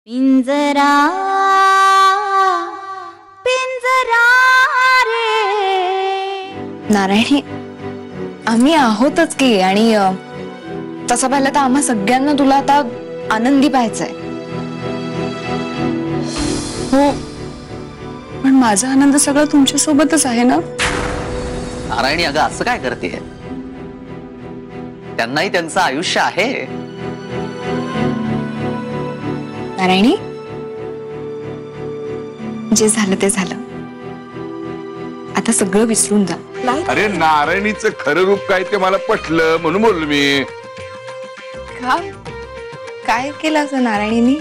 पिंजरा पिंजरा रे नारायणी, आम्ही आहोतच की. आणि तसं पाहिलं तर आम्हा सगळ्यांना तुला आता आनंदी पाहायचंय. हो, पण माझा आनंद सगळा तुमच्या सोबतच आहे ना. नारायणी, अगं असं काय करते? त्यांनाही त्यांचं आयुष्य आहे. नारायणी, जे झालं ते झालं, आता सगळं विसरून जा. अरे नारायणीचं खरं रूप काय ते मला पटलं म्हणून बोललो मी. काय केलं असं नारायणीनी?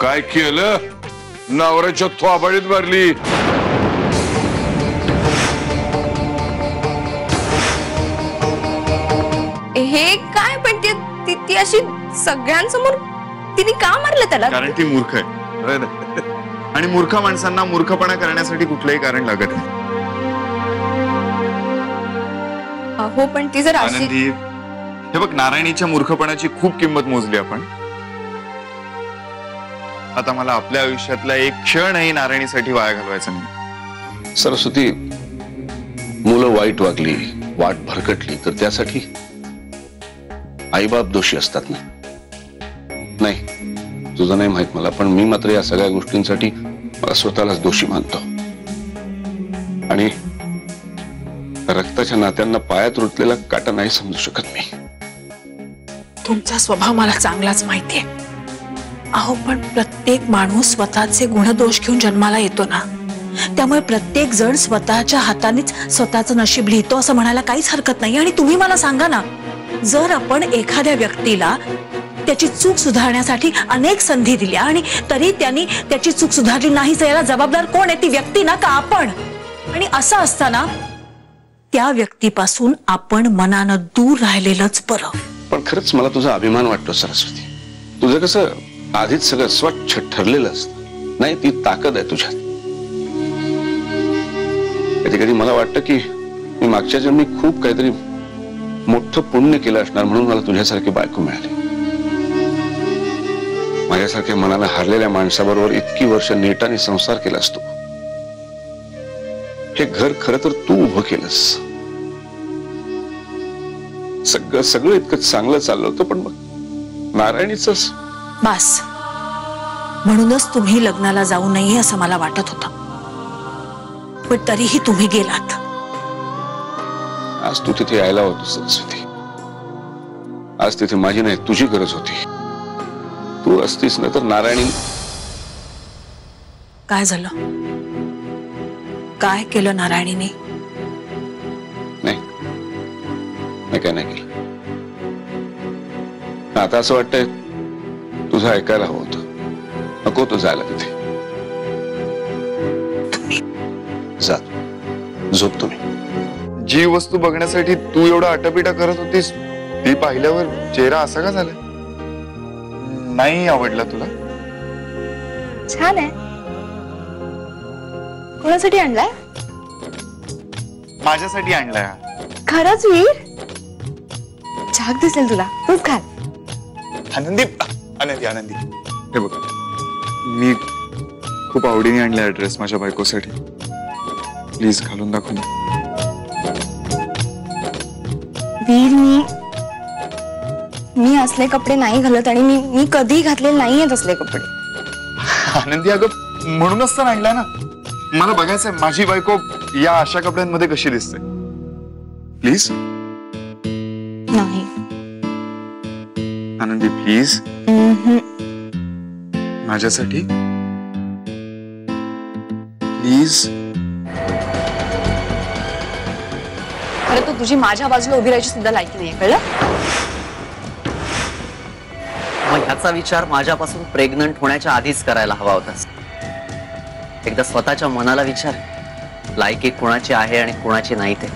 काय केलं? नवऱ्याच्या थोबाडीत भरली. हे काय पण ती अशी सगळ्यांसमोर तिने का मारलं त्याला? कारण ती मूर्ख आहे आणि मूर्ख माणसांना मूर्खपणा करण्यासाठी कुठलंही कारण लागत नाही. हो, पण ती जर अशी... आनंदी, हे बघ, नारायणीच्या मूर्खपणाची खूप किंमत मोजली आपण. आता मला आपल्या आयुष्यातला एक क्षणही नारायणीसाठी वाया घालवायचा नाही. सरस्वती, मुलं वाईट वागली, वाट भरकटली तर त्यासाठी आईबाप दोषी असतात ना. नाही, तुझं नाही माहित मला, पण मी मात्र या सगळ्या गोष्टींसाठी मला स्वतःलाच दोषी मानतो. आणि रक्ताच्या नात्यांना पायात रुतलेला काटा नाही समजू शकत मी. तुमचा स्वभाव मला चांगलाच माहितीये. अहो, पण प्रत्येक माणूस स्वतःचे गुणदोष घेऊन जन्माला येतो ना. त्यामुळे प्रत्येक जण स्वतःच्या हातानेच स्वतःचं नशीब लिहितो असं म्हणायला काहीच हरकत नाही. आणि तुम्ही मला सांगा ना, जर आपण एखाद्या व्यक्तीला त्याची चूक सुधारण्यासाठी अनेक संधी दिल्या आणि तरी त्यांनी त्याची चूक सुधारली नाही, तर याला जबाबदार कोण आहे? ती व्यक्ती ना, का आपण? आणि असं असताना त्या व्यक्तीपासून आपण मनानं दूर राहिलेलंच बरं. पण खरंच मला तुझा अभिमान वाटतो सरस्वती. तुझं कसं आधीच सगळं स्वच्छ ठरलेलं असतं. नाही, ती ताकद आहे तुझ्यात. कधी कधी मला वाटतं की मी मागच्या जन्मी खूप काहीतरी मोठं पुण्य केलं असणार म्हणून मला तुझ्यासारखी बायको मिळाली. माझ्यासारख्या मनाला हारलेल्या माणसाबरोबर इतकी वर्ष नेटाने संसार केलास तू. हे घर खरं तर तू उभं केलंस. सगळं इतकं चांगलं चाललं होतं, पण मग नारायणीच. बस, म्हणूनच तुम्ही लग्नाला जाऊ नये असं मला वाटत होतं, पण तरीही तुम्ही गेलात. आज तू तिथे यायला होती सरस्वती. आज तिथे माझी नाही, तुझी गरज होती. तू असतीस ना तर नारायणी... काय झालं? काय केलं नारायणीने? नाही, काय नाही केलं. आता असं वाटतंय तुझं ऐकायला हवं होतं. नको तू जायला तिथे. जा, झोप तुम्ही. जी वस्तू बघण्यासाठी तू एवढा अटापिटा करत होतीस, ती पाहिल्यावर चेहरा असा का झाला? नाही आवडला तुला? छान आहे. कोणासाठी आणलाय? माझ्यासाठी आणलाय. खरंच वीर? झाक दिसेल तुला, तूच घाल. आनंदी, आनंदी, आनंदी, हे बघ, मी खूप आवडीने आणलाय ड्रेस माझ्या बायकोसाठी. प्लीज घालून दाखव ना. वीर, मी असले कपडे नाही घालत आणि मी कधी घातलेले नाहीयेत असले कपडे. आनंदी, अगं म्हणूनच तर आणलाय ना. मला बघायचंय माझी बायको या अशा कपड्यांमध्ये कशी दिसते. प्लीज. नाही आनंदी, प्लीज. माझ्यासाठी प्लीज. खरं तर तुझी माझ्या बाजूला उभी राहायची सुद्धा लायकी नाहीये, कळलं? मग ह्याचा विचार माझ्यापासून प्रेग्नंट होण्याच्या आधीच करायला हवा होतास. एकदा स्वतःच्या मनाला विचार, लायकी कुणाची आहे आणि कुणाची नाही ते.